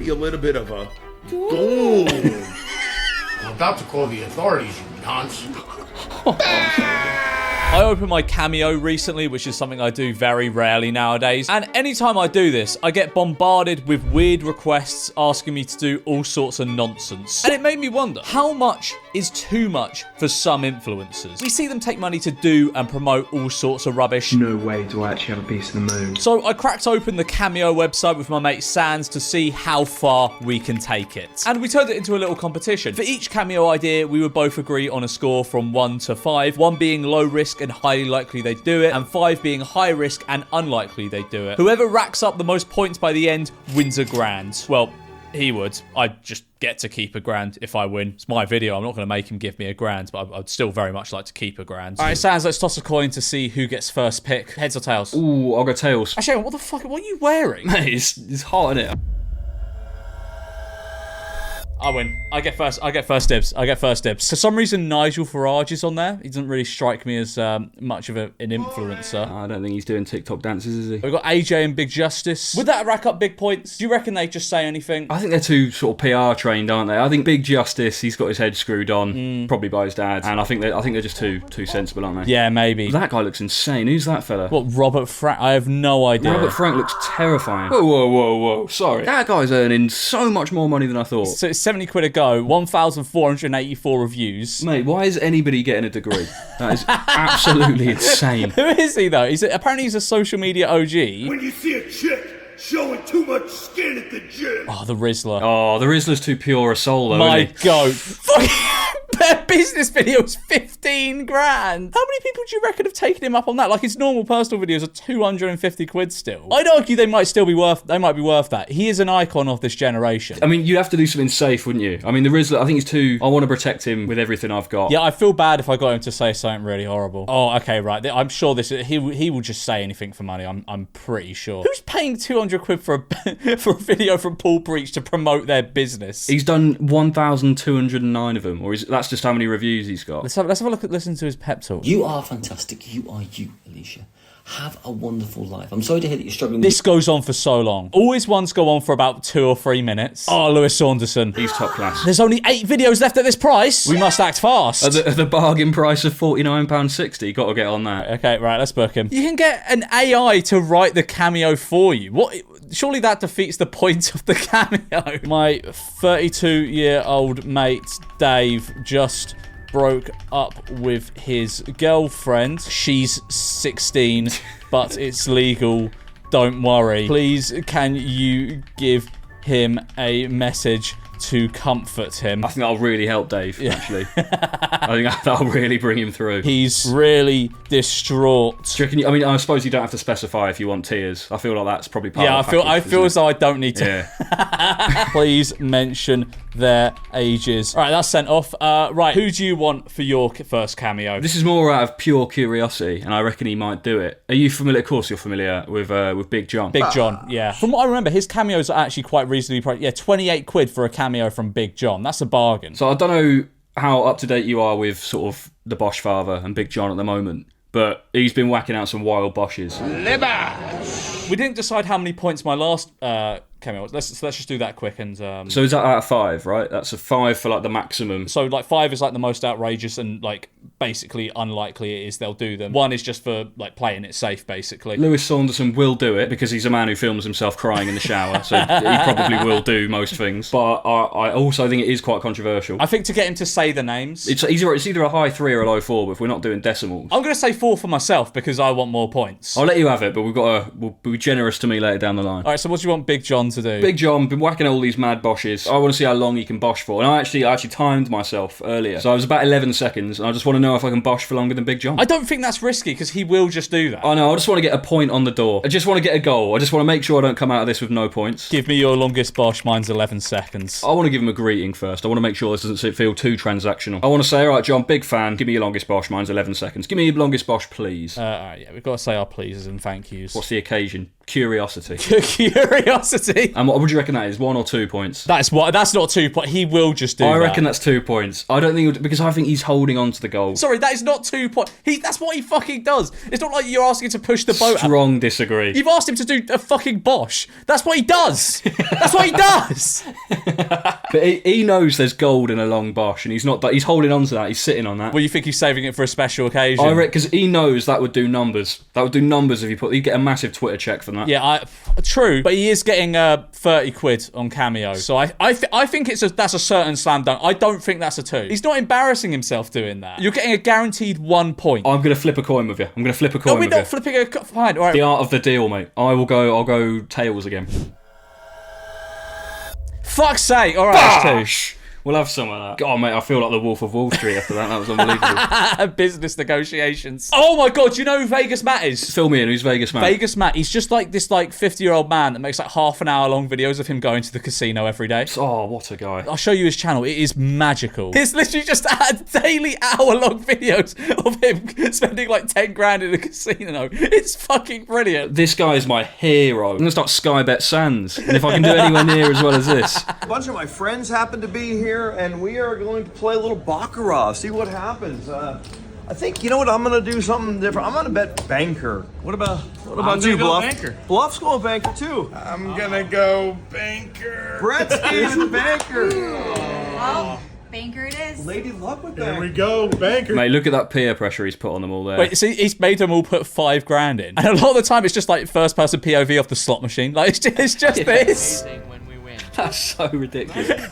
be a little bit of a boom. I'm about to call the authorities, you nonce. I opened my Cameo recently, which is something I do very rarely nowadays. And anytime I do this, I get bombarded with weird requests asking me to do all sorts of nonsense. And it made me wonder, how much is too much for some influencers? We see them take money to do and promote all sorts of rubbish. No way do I actually have a piece of the moon. So I cracked open the Cameo website with my mate Sans to see how far we can take it. And we turned it into a little competition. For each Cameo idea, we would both agree on a score from 1 to 5, 1 being low risk and highly likely they do it, and 5 being high risk and unlikely they do it. Whoever racks up the most points by the end wins $1,000. Well, he would. I'd just get to keep $1,000 if I win. It's my video. I'm not going to make him give me $1,000, but I'd still very much like to keep $1,000. All right, Sans, let's toss a coin to see who gets first pick. Heads or tails? Ooh, I'll go tails. Actually, what the fuck? What are you wearing? Mate, it's hot, isn't it? I win. I get first dibs. For some reason, Nigel Farage is on there. He doesn't really strike me as much of an influencer. I don't think he's doing TikTok dances, is he? We've got AJ and Big Justice. Would that rack up big points? Do you reckon they just say anything? I think they're too sort of PR trained, aren't they? I think Big Justice, he's got his head screwed on, probably by his dad, and I think they're just too sensible, aren't they? Yeah, maybe. That guy looks insane. Who's that fella? What, Robert Frank? I have no idea. Robert Frank looks terrifying. Whoa. Sorry. That guy's earning so much more money than I thought. So it's 70 quid a go, 1,484 reviews. Mate, why is anybody getting a degree? That is absolutely insane. Who is he, though? Apparently he's a social media OG. When you see a chick showing too much skin at the gym. Oh, the Rizzler. Oh, the Rizzler's too pure a soul, though, My isn't he? God. Their business video is 15 grand. How many people do you reckon have taken him up on that? Like, his normal personal videos are 250 quid still. I'd argue they might be worth that. He is an icon of this generation. I mean, you'd have to do something safe, wouldn't you? I mean, the Rizzler, I think he's too... I want to protect him with everything I've got. Yeah, I feel bad if I got him to say something really horrible. Oh, okay, right. I'm sure he will just say anything for money. I'm pretty sure. Who's paying 200 quid for a video from Paul Breach to promote their business? He's done 1,209 of them, or that's just how many reviews he's got. Let's have a listen to his pep talk. You are fantastic. You are you, Alicia. Have a wonderful life. I'm sorry to hear that you're struggling. This goes on for so long. All his ones go on for about 2 or 3 minutes. Oh, Lewis Saunderson. He's top class. There's only 8 videos left at this price. We must act fast. At the bargain price of £49.60, got to get on that. Okay, right, let's book him. You can get an AI to write the Cameo for you. What? Surely that defeats the point of the Cameo. My 32-year-old mate, Dave, just broke up with his girlfriend. She's 16, but it's legal. Don't worry. Please, can you give him a message to comfort him? I think that'll really help Dave, actually. I think that'll really bring him through. He's really distraught. Do you reckon, I mean, I suppose you don't have to specify if you want tears. I feel like that's probably part of the package. I feel as though I don't need to. Yeah. Please mention their ages. All right, that's sent off. Right, who do you want for your first Cameo? This is more out of pure curiosity, and I reckon he might do it. Are you familiar? Of course you're familiar with Big John. Big John, yeah. From what I remember, his cameos are actually quite reasonably priced. Yeah, 28 quid for a cameo from Big John. That's a bargain. So I don't know how up to date you are with sort of the Bosch father and Big John at the moment, but he's been whacking out some wild Bosches. We didn't decide how many points my last cameo was. Let's just do that quick and. So is that out of 5, right? That's a 5 for like the maximum. So like 5 is like the most outrageous and like basically unlikely it is they'll do them. 1 is just for like playing it safe, basically. Lewis Saunderson will do it because he's a man who films himself crying in the shower, so he probably will do most things. But I also think it is quite controversial. I think to get him to say the names, it's either a high 3 or a low 4. But if we're not doing decimals, I'm going to say 4 for myself because I want more points. I'll let you have it, but we'll be generous to me later down the line. All right. So what do you want Big John to do? Big John been whacking all these mad Bosches. I want to see how long he can Bosch for. And I actually timed myself earlier, so I was about 11 seconds, and I just want to know if I can Bosch for longer than Big John. I don't think that's risky because he will just do that. I know. I just want to get a point on the door. I just want to get a goal. I just want to make sure I don't come out of this with no points. Give me your longest Bosch. Mine's 11 seconds. I want to give him a greeting first. I want to make sure this doesn't feel too transactional. I want to say, all right, John, big fan. Give me your longest Bosch. Mine's 11 seconds. Give me your longest Bosch, please. All right, yeah, we've got to say our pleases and thank yous. What's the occasion? Curiosity. Curiosity. And what would you reckon that is? 1 or 2 points? That's not 2 points. He will just do I that. reckon that's 2 points. I don't think because I think he's holding on to the goal. Sorry, that is not 2 points. That's what he fucking does. It's not like you're asking to push the boat. Strong disagree. You've asked him to do a fucking bosh. That's what he does. That's what he does. But he knows there's gold in a long bosh, and he's not. He's holding on to that. He's sitting on that. Well, you think he's saving it for a special occasion? I reckon because he knows that would do numbers. That would do numbers if you get a massive Twitter check from that. Yeah, true, but he is getting 30 quid on Cameo. So I think that's a certain slam dunk. I don't think that's a 2. He's not embarrassing himself doing that. You're getting a guaranteed 1 point. I'm gonna flip a coin with you. I'm gonna flip a coin. No, we're with you. not flipping a fine. All right. The art of the deal, mate. I'll go tails again. Fuck's sake! All right, that's 2. We'll have some of that. God, mate, I feel like the Wolf of Wall Street after that. That was unbelievable. Business negotiations. Oh my god, do you know who Vegas Matt is? Fill me in. Who's Vegas Matt? Vegas Matt. He's just like this 50-year-old man that makes like half an hour long videos of him going to the casino every day. Oh, what a guy. I'll show you his channel. It is magical. It's literally just daily hour-long videos of him spending like 10 grand in a casino. It's fucking brilliant. This guy is my hero. I'm gonna start Skybet Sands, and if I can do anywhere near as well as this. A bunch of my friends happen to be here, and we are going to play a little baccarat. See what happens. I think you know what I'm gonna do something different. I'm gonna bet banker. What about you, Bluff? Banker. Bluff's going banker too. I'm gonna go banker. Brett's going banker. Well, banker it is. Lady luck with There banker. we go, banker. Mate, look at that peer pressure he's put on them all there. Wait, see, he's made them all put 5 grand in. And a lot of the time, it's just like first-person POV off the slot machine. Like, it's just this. That's so ridiculous.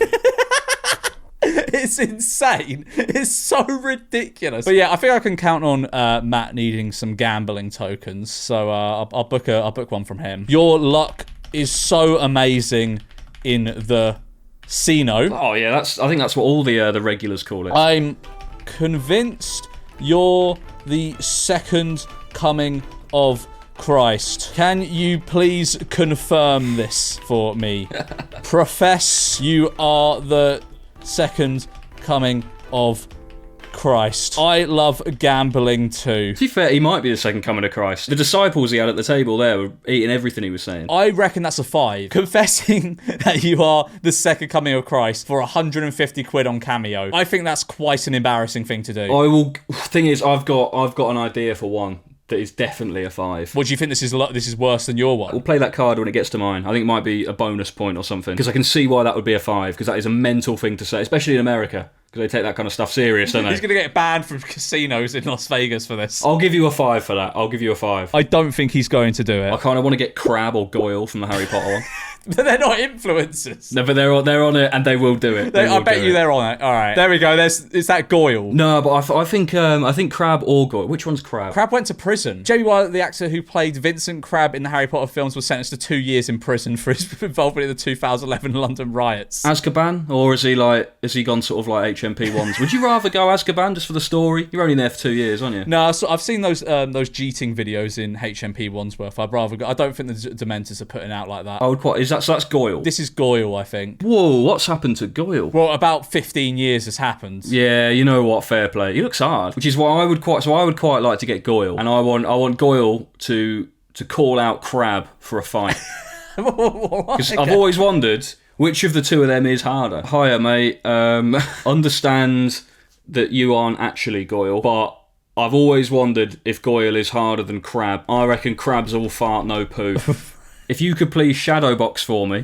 It's insane. It's so ridiculous. But yeah, I think I can count on Matt needing some gambling tokens. So I'll book one from him. Your luck is so amazing in the Cino. Oh yeah, I think that's what all the regulars call it. I'm convinced you're the second coming of Christ. Can you please confirm this for me? Profess you are the second coming of Christ. I love gambling too. To be fair, he might be the second coming of Christ. The disciples he had at the table there were eating everything he was saying. I reckon that's a 5. Confessing that you are the second coming of Christ for 150 quid on Cameo. I think that's quite an embarrassing thing to do. Thing is, I've got an idea for one that is definitely a 5. What do you think this is worse than your one? We'll play that card when it gets to mine. I think it might be a bonus point or something, because I can see why that would be a 5, because that is a mental thing to say, especially in America, because they take that kind of stuff serious, don't they? He's going to get banned from casinos in Las Vegas for this. I'll give you a 5 for that. I'll give you a 5. I don't think he's going to do I it. kind of want to get Crab or Goyle from the Harry Potter one. But they're not influencers. No, but they're on it, and they will do it. I bet you they're on it. All right. There we go. Is that Goyle? No, but I think Crab or Goyle. Which one's Crab? Crab went to prison. Jamie Wyatt, the actor who played Vincent Crabbe in the Harry Potter films, was sentenced to 2 years in prison for his involvement in the 2011 London riots. Azkaban, or has he gone sort of like HMP ones? Would you rather go Azkaban just for the story? You're only there for 2 years, aren't you? No, so I've seen those cheating videos in HMP Wandsworth. I'd rather go. I don't think the Dementors are putting out like that. I would quite. So that's Goyle. This is Goyle, I think. Whoa, what's happened to Goyle? Well, about 15 years has happened. Yeah, you know what? Fair play. He looks hard, which is why I would quite like to get Goyle, and I want Goyle to call out Crab for a fight. Because I've always wondered which of the two of them is harder. Hiya, mate. Understand that you aren't actually Goyle, but I've always wondered if Goyle is harder than Crab. I reckon Crab's all fart, no poo. If you could please shadowbox for me.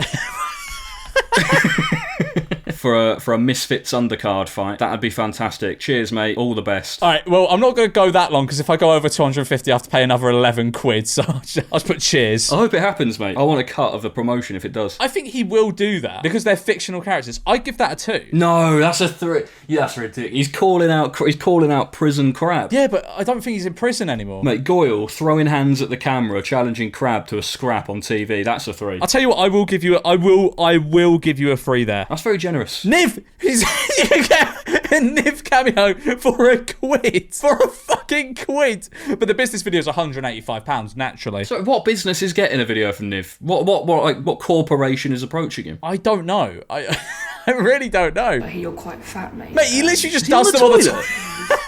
For a Misfits undercard fight, that'd be fantastic. Cheers, mate. All the best. All right, well, I'm not going to go that long, because if I go over 250, I have to pay another 11 quid, so I'll just put cheers. I hope it happens, mate. I want a cut of the promotion if it does. I think he will do that, because they're fictional characters. I'd give that a 2. No, that's a 3. Yeah, that's ridiculous. He's calling out prison Crab. Yeah, but I don't think he's in prison anymore. Mate, Goyle throwing hands at the camera, challenging Crab to a scrap on TV. That's a 3. I'll tell you what, I will give you a 3 there. That's very generous. Niv! You get a Niv cameo for a quid. For a fucking quid. But the business video is £185, naturally. So what business is getting a video from Niv? What corporation is approaching him? I don't know. I really don't know. I hear you're quite fat, mate. Mate, he literally just Is he on does the them all the toilet? time.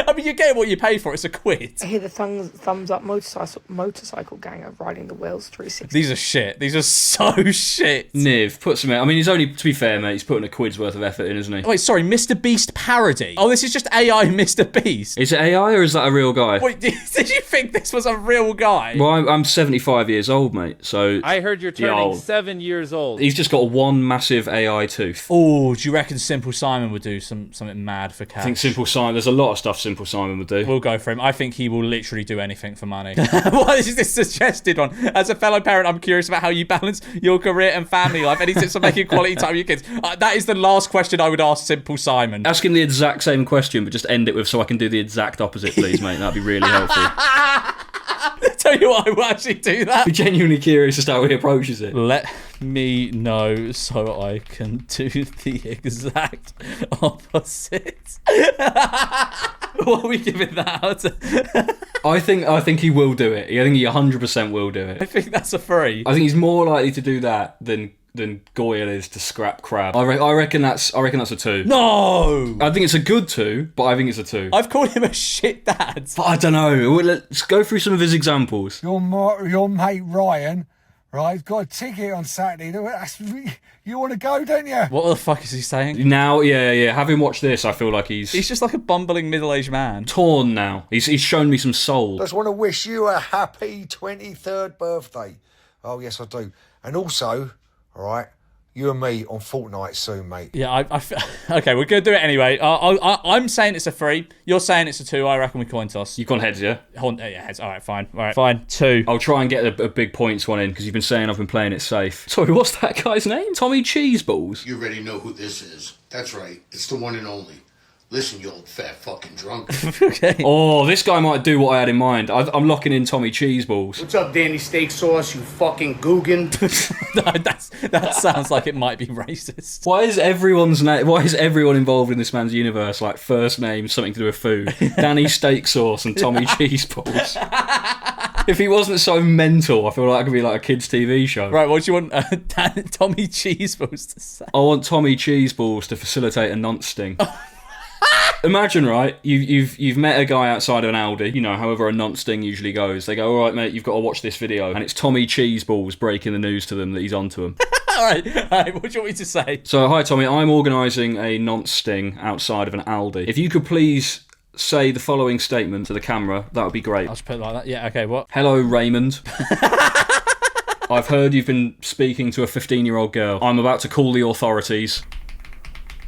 I mean, you get what you pay for. It's a quid. I hear the thumbs up motorcycle gang are riding the wheels 360. These are shit. These are so shit. Niv, put some. I mean, he's only, to be fair, mate, he's putting a quid's worth of effort in, isn't he? Wait, sorry, Mr. Beast parody. Oh, this is just AI Mr. Beast. Is it AI or is that a real guy? Wait, did you think this was a real guy? Well, I'm 75 years old, mate, so... I heard you're turning 7 years old. He's just got one massive AI tooth. Oh, do you reckon Simple Simon would do something mad for cash? I think Simple Simon... There's a lot of stuff Simple Simon would do. We'll go for him. I think he will literally do anything for money. What is this suggested one? As a fellow parent, I'm curious about how you balance your career and family life. Any tips on making quality time with your kids? That is the last question I would ask Simple Simon. Ask him the exact same question, but just end it with, so I can do the exact opposite, please, mate. That'd be really helpful. Tell you what, I will actually do that. Be genuinely curious as to how he approaches it. Let me know so I can do the exact opposite. What are we giving that out? I think he will do it. I think he 100% will do it. I think that's a 3. I think he's more likely to do that than Goyle is to scrap crab. I reckon that's a 2. No! I think it's a good 2, but I think it's a 2. I've called him a shit dad. But I don't know. Let's go through some of his examples. Your mate Ryan, right, he's got a ticket on Saturday. You want to go, don't you? What the fuck is he saying? Now, yeah. Having watched this, I feel like he's just like a bumbling middle-aged man. Torn now. He's shown me some soul. Just want to wish you a happy 23rd birthday. Oh, yes, I do. And also... all right, you and me on Fortnite soon, mate. Yeah, okay, we're going to do it anyway. I'm saying it's a 3. You're saying it's a 2. I reckon we coin toss. You've gone heads, yeah? Yeah, heads. All right, fine. All right, fine. 2. I'll try and get a big points one in, because you've been saying I've been playing it safe. Sorry, what's that guy's name? Tommy Cheeseballs? You already know who this is. That's right. It's the one and only. Listen, you old fat fucking drunk. Okay. Oh, this guy might do what I had in mind. I'm locking in Tommy Cheeseballs. What's up, Danny Steak Sauce, you fucking Googan? No, that sounds like it might be racist. Why is everyone involved in this man's universe like first name something to do with food? Danny Steak Sauce and Tommy Cheeseballs. If he wasn't so mental, I feel like it could be like a kids' TV show. Right, what do you want Tommy Cheeseballs to say? I want Tommy Cheeseballs to facilitate a nonce sting. Imagine, right, you've met a guy outside of an Aldi, you know, however a nonce sting usually goes. They go, all right, mate, you've got to watch this video. And it's Tommy Cheeseballs breaking the news to them that he's onto them. All right, what do you want me to say? So, hi, Tommy, I'm organising a nonce sting outside of an Aldi. If you could please say the following statement to the camera, that would be great. I'll just put it like that. Yeah, okay, what? Hello, Raymond. I've heard you've been speaking to a 15-year-old girl. I'm about to call the authorities.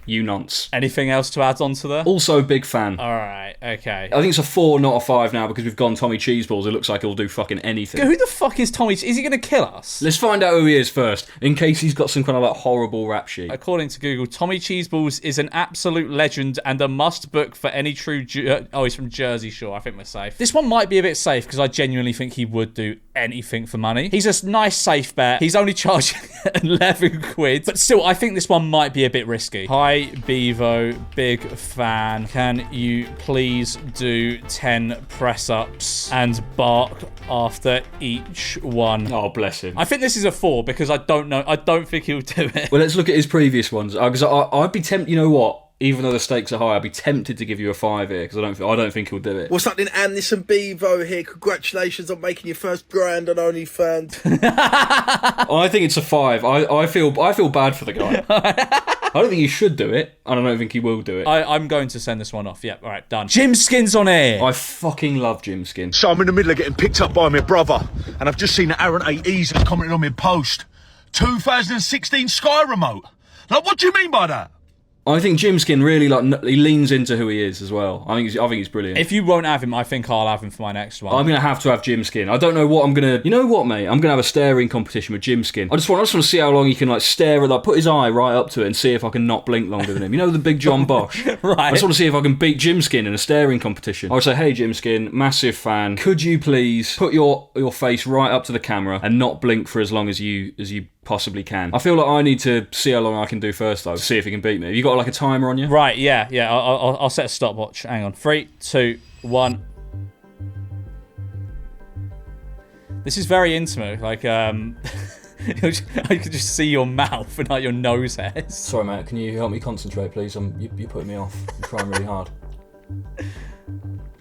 You nonce. Anything else to add on to there? Also, big fan. All right, okay. I think it's a 4, not a 5 now, because we've gone Tommy Cheeseballs. It looks like he'll do fucking anything. Who the fuck is Tommy? Is he going to kill us? Let's find out who he is first, in case he's got some kind of like horrible rap sheet. According to Google, Tommy Cheeseballs is an absolute legend and a must book for any true... he's from Jersey Shore. I think we're safe. This one might be a bit safe, because I genuinely think he would do anything for money. He's a nice safe bet. He's only charging 11 quid. But still, I think this one might be a bit risky. Hi, Bevo. Big fan. Can you please do 10 press-ups and bark after each one? Oh, bless him. I think this is a 4 because I don't know. I don't think he'll do it. Well, let's look at his previous ones. Because I'd be tempted. You know what? Even though the stakes are high, I'd be tempted to give you a 5 here because I don't think he'll do it. What's happening, Anderson Bevo here? Congratulations on making your first grand on OnlyFans. I think it's a 5. I feel bad for the guy. I don't think he should do it, and I don't think he will do it. I'm going to send this one off. Yep, all right, done. Jim Skin's on air. I fucking love Jim Skin. So I'm in the middle of getting picked up by my brother, and I've just seen that Aaron 8E's has commented on my post. 2016 Sky Remote. Like, what do you mean by that? I think Jim Skin really he leans into who he is as well. I think he's brilliant. If you won't have him, I think I'll have him for my next one. I'm gonna have to have Jim Skin. I don't know what I'm gonna. You know what, mate? I'm gonna have a staring competition with Jim Skin. I just want to see how long he can like stare at put his eye right up to it and see if I can not blink longer than him. You know the big John Bosch. Right. I just want to see if I can beat Jim Skin in a staring competition. I would say, hey Jim Skin, massive fan. Could you please put your face right up to the camera and not blink for as long as you possibly can. I feel like I need to see how long I can do first though, to see if he can beat me. Have you got like a timer on you? Right, yeah. I'll set a stopwatch. Hang on. 3, 2, 1. This is very intimate. Like, I could just see your mouth and like your nose hairs. Sorry, mate. Can you help me concentrate, please? You're putting me off. I'm trying really hard.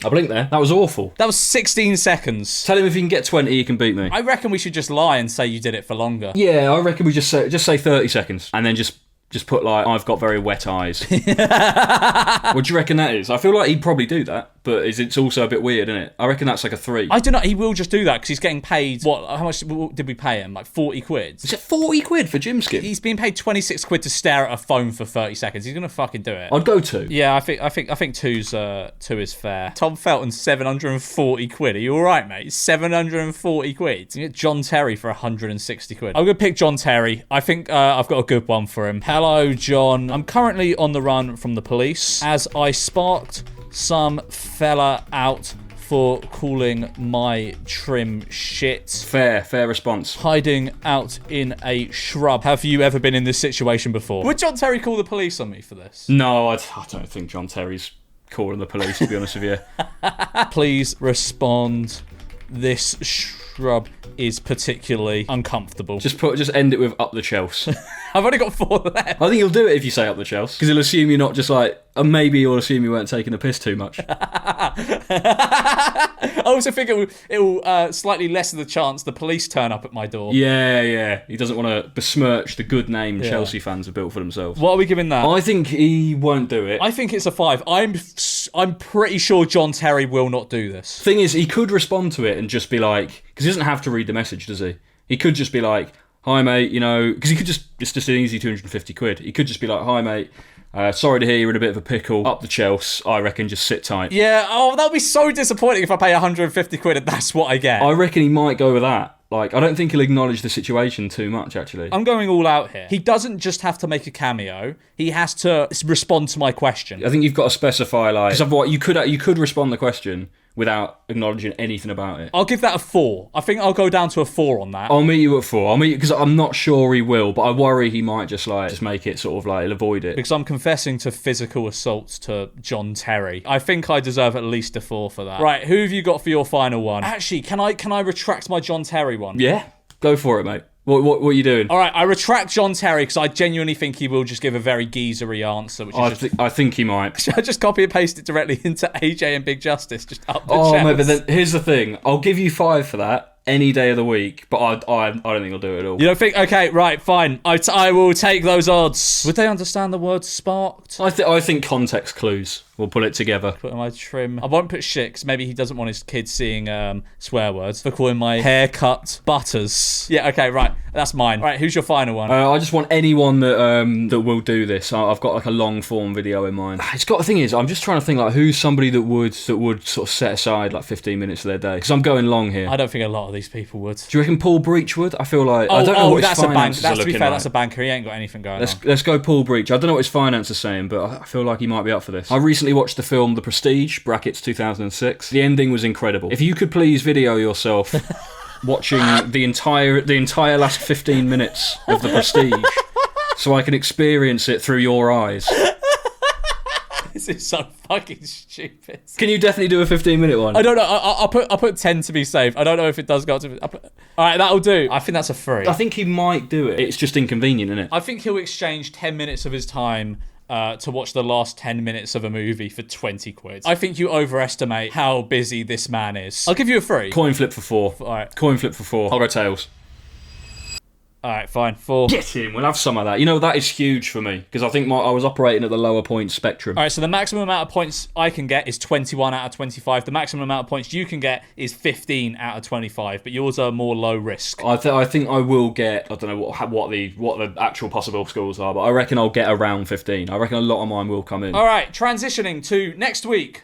I blinked there. That was awful. That was 16 seconds. Tell him if he can get 20, he can beat me. I reckon we should just lie and say you did it for longer. Yeah, I reckon we just say 30 seconds and then just put like, I've got very wet eyes. What do you reckon that is? I feel like he'd probably do that, but it's also a bit weird, isn't it? I reckon that's like a 3. I don't know. He will just do that because he's getting paid. What? How much did we pay him? Like 40 quid. Is it 40 quid for gym skin? He's being paid 26 quid to stare at a phone for 30 seconds. He's gonna fucking do it. I'd go 2. Yeah, I think 2 is fair. Tom Felton, 740 quid. Are you all right, mate? 740 quid. You get John Terry for 160 quid. I'm gonna pick John Terry. I think I've got a good one for him. Hello, John. I'm currently on the run from the police as I sparked some fella out for calling my trim shit. Fair response. Hiding out in a shrub. Have you ever been in this situation before? Would John Terry call the police on me for this? No, I don't think John Terry's calling the police, to be honest with you. Please respond. This shrub is particularly uncomfortable. Just end it with up the Chelsea. I've only got 4 left. I think he'll do it if you say up the Chelsea, because he'll assume you're not just like, and maybe he'll assume you weren't taking a piss too much. I also think it will slightly lessen the chance the police turn up at my door. Yeah. He doesn't want to besmirch the good name Chelsea fans have built for themselves. What are we giving that? I think he won't do it. I think it's a 5. I'm pretty sure John Terry will not do this. Thing is, he could respond to it and just be like, because he doesn't have to read the message, does he? He could just be like, hi mate, you know, because he could it's just an easy 250 quid. He could just be like, hi mate, sorry to hear you're in a bit of a pickle. Up the Chelsea, I reckon just sit tight. Yeah, that would be so disappointing if I pay 150 quid and that's what I get. I reckon he might go with that. Like, I don't think he'll acknowledge the situation too much, actually. I'm going all out here. He doesn't just have to make a cameo. He has to respond to my question. I think you've got to specify, like, because otherwise you could respond the question without acknowledging anything about it. I'll give that a 4. I think I'll go down to a 4 on that. I'll meet you at 4. I'll meet you because I'm not sure he will, but I worry he might just make it sort of like he'll avoid it. Because I'm confessing to physical assaults to John Terry. I think I deserve at least a 4 for that. Right, who have you got for your final one? Actually, can I retract my John Terry one? Yeah, go for it, mate. What are you doing? All right, I retract John Terry because I genuinely think he will just give a very geezery answer. Which is I think he might. Should I just copy and paste it directly into AJ and Big Justice? Just up the chest. Mate, but then, here's the thing. I'll give you 5 for that any day of the week, but I don't think I'll do it at all. You don't think? Okay, right, fine. I will take those odds. Would they understand the word sparked? I think context clues will pull it together. Put in my trim. I won't put shit because maybe he doesn't want his kids seeing swear words. For calling my haircut butters. Yeah, okay, right. That's mine. Right, who's your final one? I just want anyone that will do this. I've got like a long form video in mind. The thing is, I'm just trying to think like who's somebody that would sort of set aside like 15 minutes of their day. Because I'm going long here. I don't think a lot of these people would. Do you reckon Paul Breach would? I feel like I don't know what his finances are looking like. To be fair, that's a banker. He ain't got anything going on. Let's go Paul Breach. I don't know what his finances are saying, but I feel like he might be up for this. I recently watched the film The Prestige (brackets 2006). The ending was incredible. If you could please video yourself watching the entire last 15 minutes of The Prestige, so I can experience it through your eyes. This is so fucking stupid. Can you definitely do a 15-minute one? I don't know. I'll put 10 to be safe. I don't know if it does go to. All right, that'll do. I think that's a 3. I think he might do it. It's just inconvenient, isn't it? I think he'll exchange 10 minutes of his time to watch the last 10 minutes of a movie for 20 quid. I think you overestimate how busy this man is. I'll give you a 3. Coin flip for 4. All right. Coin flip for 4. I'll go tails. All right, fine. 4. Get him. We'll have some of that. You know, that is huge for me because I think I was operating at the lower point spectrum. All right, so the maximum amount of points I can get is 21 out of 25. The maximum amount of points you can get is 15 out of 25, but yours are more low risk. I think I will get, I don't know what the actual possible scores are, but I reckon I'll get around 15. I reckon a lot of mine will come in. All right, transitioning to next week.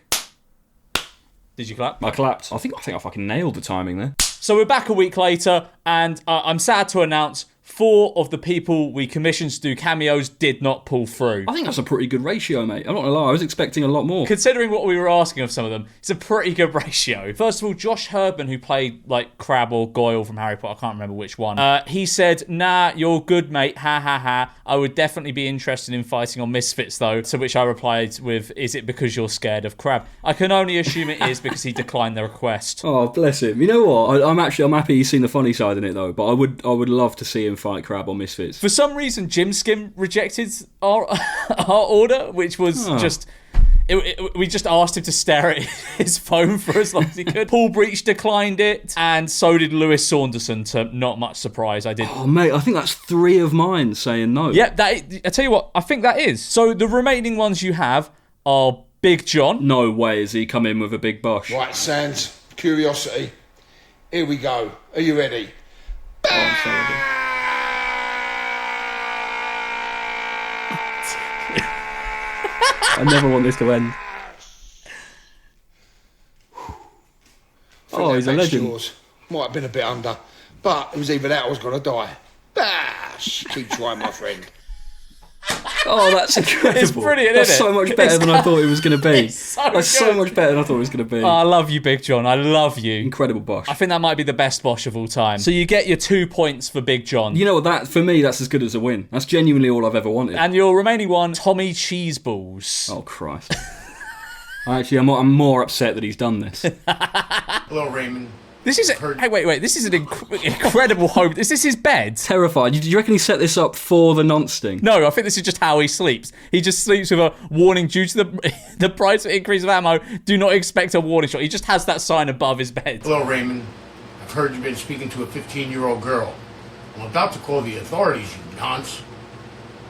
Did you clap? I clapped. I think I fucking nailed the timing there. So we're back a week later, and I'm sad to announce 4 of the people we commissioned to do cameos did not pull through. I think that's a pretty good ratio, mate. I'm not gonna lie, I was expecting a lot more. Considering what we were asking of some of them, it's a pretty good ratio. First of all, Josh Herban, who played like Crabbe or Goyle from Harry Potter, I can't remember which one. He said, "Nah, you're good, mate. Ha ha ha. I would definitely be interested in fighting on Misfits, though." To which I replied with, "Is it because you're scared of Crabbe?" I can only assume it is because he declined the request. Oh, bless him. You know what? I'm happy he's seen the funny side in it though. But I would love to see him fight Crabbe on Misfits. For some reason, Jim Skim rejected our order, which was just We just asked him to stare at his phone for as long as he could. Paul Breach declined it, and so did Lewis Saunderson, to not much surprise. I did. Oh, mate, I think that's 3 of mine saying no. Yep, I tell you what, I think that is. So the remaining ones you have are Big John. No way has he come in with a big bosh. Right, Sans, curiosity. Here we go. Are you ready? Oh, I'm sorry. I never want this to end. Oh, he's a legend. Yours. Might have been a bit under, but it was either that or I was going to die. Bash! Keep trying, my friend. Oh, that's incredible. It's brilliant, That's isn't it? so much better than I thought it was going to be. That's so good. much better than I thought it was going to be. Oh, I love you, Big John. I love you. Incredible bosh. I think that might be the best bosh of all time. So you get your 2 points for Big John. You know what, that for me, that's as good as a win. That's genuinely all I've ever wanted. And your remaining one, Tommy Cheeseballs. Oh, Christ. Actually, I'm more upset that he's done this. Hello, Raymond. This is hey, wait. This is an incredible home. Is this his bed? Terrified. Do you reckon he set this up for the non-sting? No, I think this is just how he sleeps. He just sleeps with a warning due to the price of increase of ammo. Do not expect a warning shot. He just has that sign above his bed. Hello, Raymond. I've heard you've been speaking to a 15-year-old girl. I'm about to call the authorities, you nonce.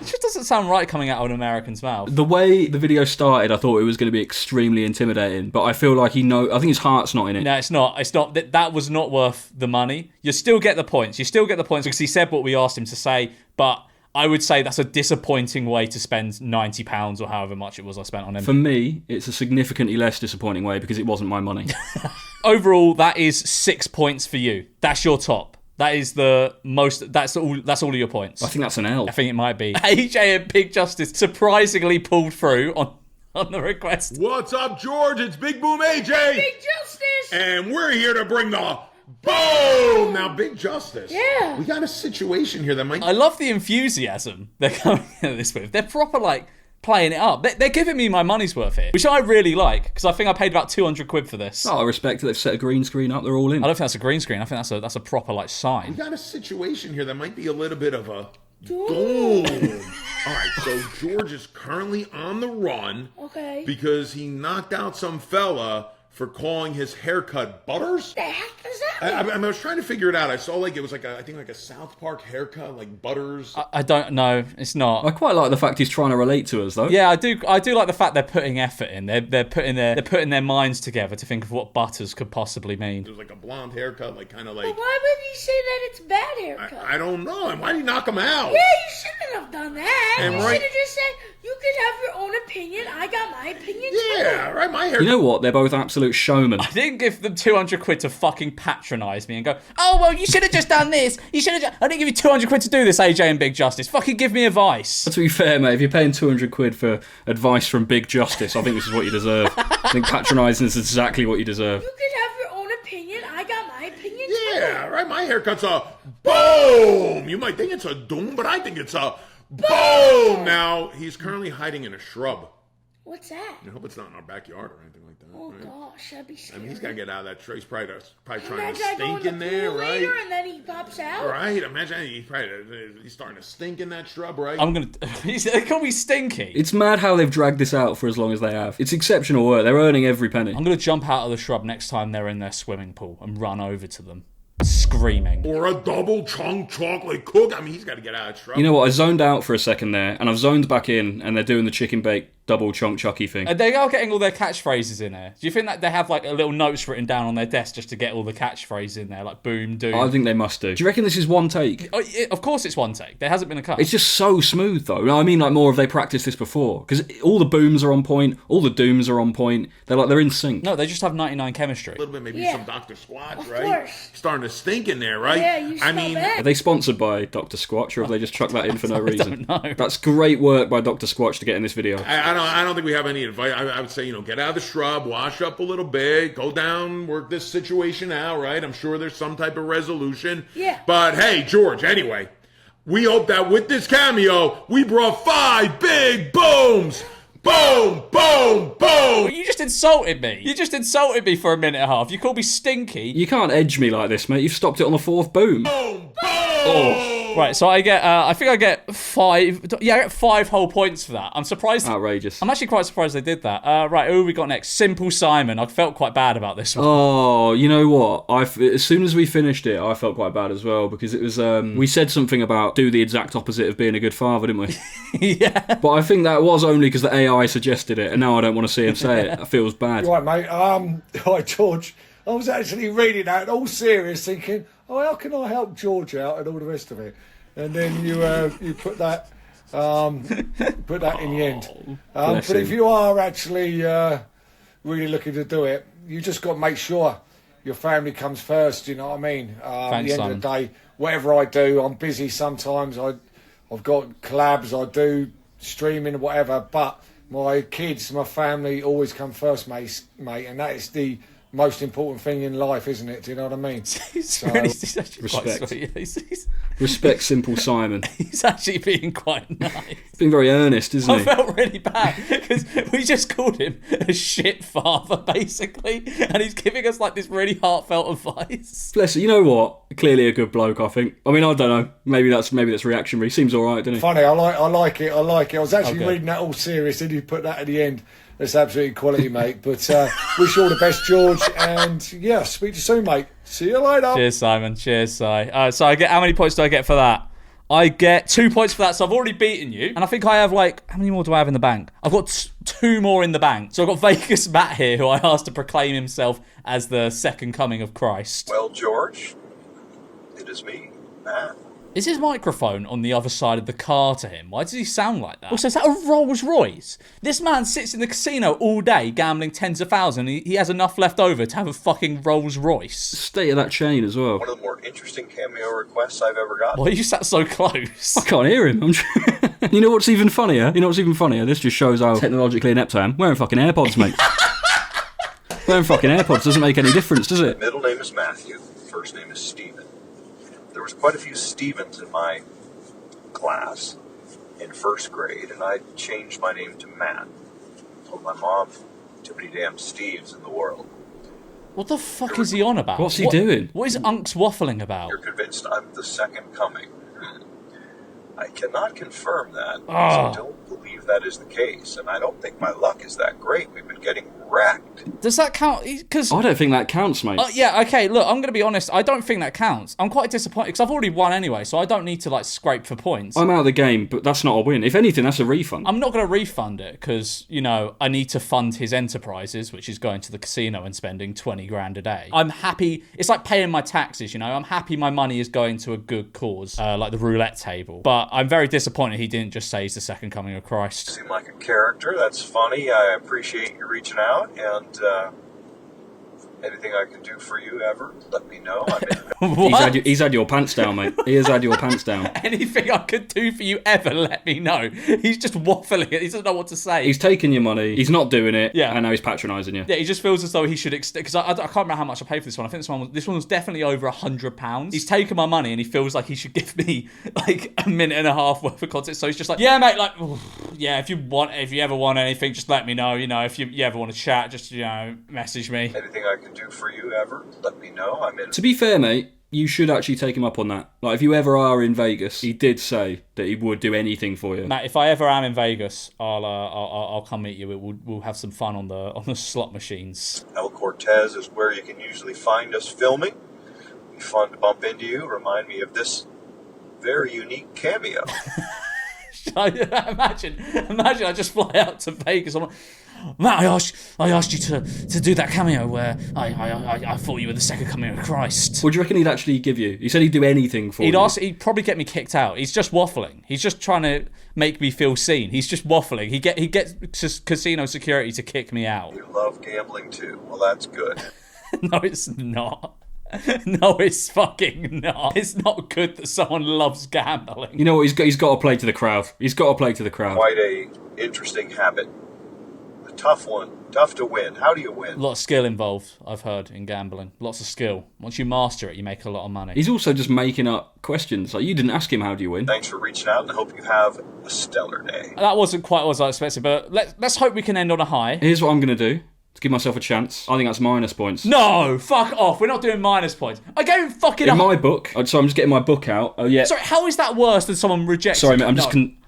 It just doesn't sound right coming out of an American's mouth. The way the video started, I thought it was going to be extremely intimidating, but I feel like I think his heart's not in it. No, it's not. It's not. That was not worth the money. You still get the points. You still get the points because he said what we asked him to say, but I would say that's a disappointing way to spend £90 or however much it was I spent on him. For me, it's a significantly less disappointing way because it wasn't my money. Overall, that is 6 points for you. That's your top. That is the most. That's all of your points. I think that's an L. I think it might be. AJ and Big Justice surprisingly pulled through on the request. What's up, George? It's Big Boom AJ. Big Justice! And we're here to bring the boom! Now, Big Justice. Yeah. We got a situation here that might... I love the enthusiasm they're coming at this with. They're proper, like, playing it up. They're giving me my money's worth here, which I really like, because I think I paid about 200 quid for this. Oh, I respect that they've set a green screen up. They're all in. I don't think that's a green screen. I think that's a proper, like, sign. We got a situation here that might be a little bit of a... boom! All right, so George is currently on the run. Okay. Because he knocked out some fella for calling his haircut Butters. The heck does that mean? I was trying to figure it out. I saw like it was like I think a South Park haircut, like Butters. I don't know. It's not. I quite like the fact he's trying to relate to us, though. Yeah, I do like the fact they're putting effort in. They're putting their minds together to think of what Butters could possibly mean. It was like a blonde haircut, like kind of like. But why would he say that it's a bad haircut? I don't know. And why did he knock him out? Yeah, you shouldn't have done that. And You right- should have just said, you can have your own opinion. I got my opinion Yeah, too. right. My hair. You know what? They're both absolute showmen. I didn't give them 200 quid to fucking patronise me and go, oh, well, you should have just done this. You should have. I didn't give you 200 quid to do this, AJ and Big Justice. Fucking give me advice. To be fair, mate, if you're paying 200 quid for advice from Big Justice, I think this is what you deserve. I think patronising is exactly what you deserve. You can have your own opinion. I got my opinion too. Yeah, right. My haircut's a boom. You might think it's a doom, but I think it's a boom. Now he's currently hiding in a shrub. What's that? I hope it's not in our backyard or anything like that. Oh right? gosh, that'd be scary. I mean, he's got to get out of that tree. He's probably trying to Imagine I go stink in in the there, pool right? later and then he pops out. Right. Imagine he's starting to stink in that shrub, right? I'm gonna. They call me Stinky. It's mad how they've dragged this out for as long as they have. It's exceptional work. They're earning every penny. I'm gonna jump out of the shrub next time they're in their swimming pool and run over to them, screaming. Or a double chunk chocolate cook. I mean, he's got to get out of the shrub. You know what? I zoned out for a second there, and I've zoned back in, and they're doing the chicken bake double chunk chucky thing. They are getting all their catchphrases in there. Do you think that they have like a little notes written down on their desk just to get all the catchphrases in there, like boom, doom? I think they must do. Do you reckon this is one take? Oh, of course it's one take. There hasn't been a cut. It's just so smooth, though. No, I mean, like, more if they practiced this before. Because all the booms are on point, all the dooms are on point. They're in sync. No, they just have 99 chemistry. A little bit, maybe Yeah. some Dr. Squatch, Of right? course. Starting to stink in there, right? Yeah, you smell Are bad. they sponsored by Dr. Squatch, or have they just chucked that in for no reason? don't know. That's great work by Dr. Squatch to get in this video. I don't think we have any advice. I would say, get out of the shrub, wash up a little bit, go down, work this situation out, right? I'm sure there's some type of resolution. Yeah. But hey, George, anyway, we hope that with this cameo, we brought 5 big booms. Boom, boom, boom. You just insulted me. You just insulted me for a minute and a half. You called me Stinky. You can't edge me like this, mate. You've stopped it on the 4th boom. Boom, boom. Oh. Right, so I get, I think I get 5, yeah, I get 5 whole points for that. I'm surprised. Outrageous. I'm actually quite surprised they did that. Right, who have we got next? Simple Simon. I felt quite bad about this one. Oh, you know what? As soon as we finished it, I felt quite bad as well because it was. We said something about do the exact opposite of being a good father, didn't we? Yeah. But I think that was only because the AI suggested it, and now I don't want to see him say it. It feels bad. Right, mate. Hi, George. I was actually reading that, all serious, thinking, oh, how can I help George out and all the rest of it? And then you put that in the end. But if you are actually really looking to do it, you just got to make sure your family comes first. You know what I mean? At the end of the day, whatever I do, I'm busy sometimes. I've got collabs, I do streaming, whatever. But my kids, my family, always come first, mate. And that is the most important thing in life, isn't it? Do you know what I mean? He's actually quite respect. sweet. Respect Simple Simon. He's actually being quite nice. He's being very earnest, isn't he? I felt really bad because we just called him a shit father, basically, and he's giving us like this really heartfelt advice. Bless you. You know what? Clearly a good bloke, I think. I mean, I don't know. Maybe that's reactionary. Seems all right, doesn't he? Funny. I like it. I was actually reading that all serious, and you put that at the end. That's absolutely quality, mate. But wish you all the best, George. And yeah, speak to you soon, mate. See you later. Cheers, Simon. Cheers, Si. So I get, how many points do I get for that? I get 2 points for that. So I've already beaten you. And I think I have like, how many more do I have in the bank? I've got 2 more in the bank. So I've got Vegas Matt here, who I asked to proclaim himself as the second coming of Christ. Well, George, it is me, Matt. Is his microphone on the other side of the car to him? Why does he sound like that? Also, is that a Rolls Royce? This man sits in the casino all day gambling tens of thousands. He has enough left over to have a fucking Rolls Royce. State of that chain as well. One of the more interesting cameo requests I've ever got. Why are you sat so close? I can't hear him. You know what's even funnier? This just shows how technologically inept I am. Wearing fucking AirPods, mate. Wearing fucking AirPods doesn't make any difference, does it? My middle name is Matthew. First name is Stephen. There was quite a few Stevens in my class in first grade, and I changed my name to Matt. Told my mom, too many damn Steves in the world. What the fuck is he on about? What's he doing? What is Unks waffling about? You're convinced I'm the second coming. I cannot confirm that, because I don't believe that is the case, and I don't think my luck is that great. We've been getting wrecked. Does that count? Because I don't think that counts, mate. Yeah, okay, look, I'm going to be honest. I don't think that counts. I'm quite disappointed because I've already won anyway, so I don't need to, like, scrape for points. I'm out of the game, but that's not a win. If anything, that's a refund. I'm not going to refund it because, you know, I need to fund his enterprises, which is going to the casino and spending 20 grand a day. I'm happy. It's like paying my taxes, you know. I'm happy my money is going to a good cause, like the roulette table. But I'm very disappointed he didn't just say he's the second coming of Christ. You seem like a character. That's funny. I appreciate you reaching out, and anything I can do for you ever, let me know. He's had your pants down, mate. He has had your pants down. Anything I could do for you ever, let me know. He's just waffling it. He doesn't know what to say. He's taking your money. He's not doing it. Yeah. And now he's patronising you. Yeah, he just feels as though he should because I can't remember how much I paid for this one. I think this one was definitely over £100. He's taken my money and he feels like he should give me like a minute and a half worth of content. So he's just like, yeah, mate, like, yeah, if you ever want anything, just let me know. You know, if you ever want to chat, just, you know, message me. Anything I can do for you ever, let me know. I'm in. To be fair, mate, you should actually take him up on that. Like, if you ever are in Vegas, he did say that he would do anything for you. Matt, if I ever am in Vegas, I'll come meet you. We'll have some fun on the slot machines. El Cortez is where you can usually find us filming. It'd be fun to bump into you. Remind me of this very unique cameo. Imagine I just fly out to Vegas. I'm like, Matt, I asked you to do that cameo where I thought you were the second coming of Christ. What do you reckon he'd actually give you? He said he'd do anything for you. He'd probably get me kicked out. He's just waffling. He's just trying to make me feel seen. He's just waffling. He gets casino security to kick me out. You love gambling too. Well, that's good. No, it's not. No, it's fucking not. It's not good that someone loves gambling. You know what? He's got to play to the crowd. He's got to play to the crowd. Quite a interesting habit. A tough one. Tough to win. How do you win? A lot of skill involved, I've heard, in gambling. Lots of skill. Once you master it, you make a lot of money. He's also just making up questions. Like, you didn't ask him how do you win. Thanks for reaching out and I hope you have a stellar day. That wasn't quite what I expected, but let's hope we can end on a high. Here's what I'm going to do. To Give myself a chance. I think that's minus points. No, fuck off. We're not doing minus points. I gave him fucking... In my book, so I'm just getting my book out. Oh, yeah. Sorry, how is that worse than someone rejecting? Sorry, mate, I'm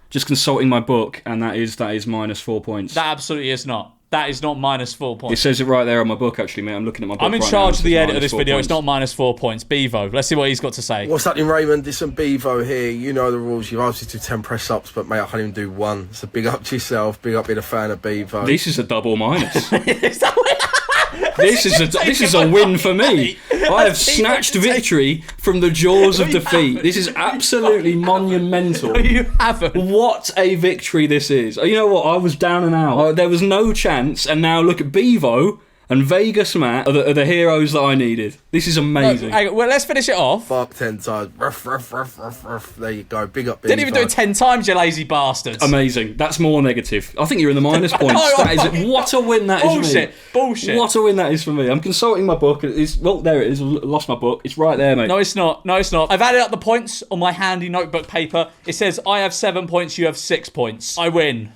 just consulting my book, and that is minus 4 points. That absolutely is not. That is not minus 4 points. It says it right there on my book, actually, mate. I'm looking at my book. I'm in right charge now, of the edit of this -4 video. points. It's not minus 4 points. Bevo, let's see what he's got to say. What's happening, Raymond? It's some Bevo here. You know the rules. You've asked me to do 10 press-ups, but mate, I can't even do one. So big up to yourself. Big up being a fan of Bevo. This is a double minus. This is a win for me. I have snatched victory from the jaws of defeat. This is absolutely monumental. No, you haven't. What a victory this is. You know what? I was down and out. There was no chance, and now look at Bevo and Vegas Matt are the heroes that I needed. This is amazing. No, well, let's finish it off. Bark 10 times. Ruff, ruff, ruff, ruff, ruff. There you go. Big up Bevo. Didn't even do it 10 times, you lazy bastards. Amazing. That's more negative. I think you're in the minus points. What a win that is for me. Bullshit. What a win that is for me. I'm consulting my book. Well, there it is. I lost my book. It's right there, mate. No, it's not. No, it's not. I've added up the points on my handy notebook paper. It says I have 7 points, you have 6 points. I win.